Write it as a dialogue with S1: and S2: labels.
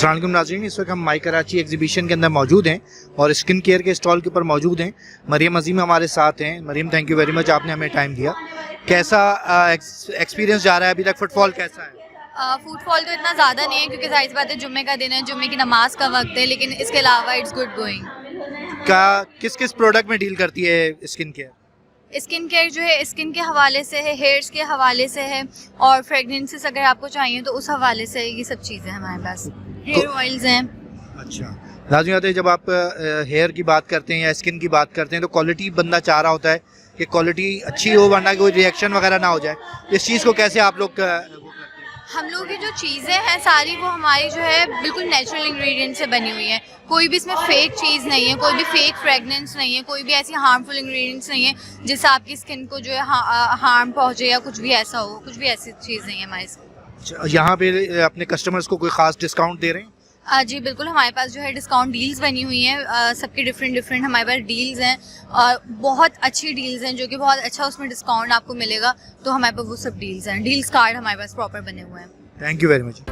S1: अस्सलाम वालेकुम नाज़रीन, इस वक्त हम माई कराची एग्जीबिशन के अंदर मौजूद हैं और स्किन केयर के स्टॉल के ऊपर मौजूद हैं। मरियम अजीम हमारे साथ हैं। Mariam, thank you very much, आपने हमें टाइम दिया। कैसा एक्सपीरियंस जा रहा है अभी तक? फुटफॉल कैसा है?
S2: फुटफॉल तो इतना ज़्यादा नहीं है क्योंकि जाहिर बात है जुम्मे का दिन है, जुम्मे की नमाज का वक्त है, लेकिन इसके अलावा इट्स गुड गोइंग।
S1: क्या किस किस प्रोडक्ट में डील करती है स्किन केयर?
S2: स्किन केयर जो है स्किन के हवाले से है, हेयर्स के हवाले से है, और फ्रेगनेंसेस अगर आपको चाहिए तो उस हवाले से ये सब चीज़ें हमारे पास। हेयर ऑयल्स हैं।
S1: अच्छा, लाजमी बात है, जब आप हेयर की बात करते हैं या स्किन की बात करते हैं तो क्वालिटी बंदा चाह रहा होता है कि क्वालिटी अच्छी हो, वरना कोई रिएक्शन वगैरह ना हो जाए। इस चीज़ को कैसे आप लोग वो करते हैं?
S2: हम लोग की जो चीज़ें हैं सारी वो हमारी जो है बिल्कुल नेचुरल इंग्रेडिएंट से बनी हुई हैं। कोई भी इसमें फेक चीज़ नहीं है, कोई भी फेक फ्रेगनेंस नहीं है, कोई भी ऐसी हार्मफुल इंग्रेडिएंट्स नहीं है जिससे आपकी स्किन को जो है हार्म पहुँचे या कुछ भी ऐसा हो। कुछ भी ऐसी चीज़ नहीं है हमारी स्किन।
S1: यहाँ पे अपने कस्टमर्स को कोई ख़ास डिस्काउंट दे रहे हैं?
S2: जी बिल्कुल, हमारे पास जो है डिस्काउंट डील्स बनी हुई हैं। सबकी डिफरेंट हमारे पास डील्स हैं और बहुत अच्छी डील्स हैं जो कि बहुत अच्छा उसमें डिस्काउंट आपको मिलेगा। तो हमारे पास वो सब डील्स हैं, डील्स कार्ड हमारे पास प्रॉपर बने हुए हैं।
S1: Thank you very much.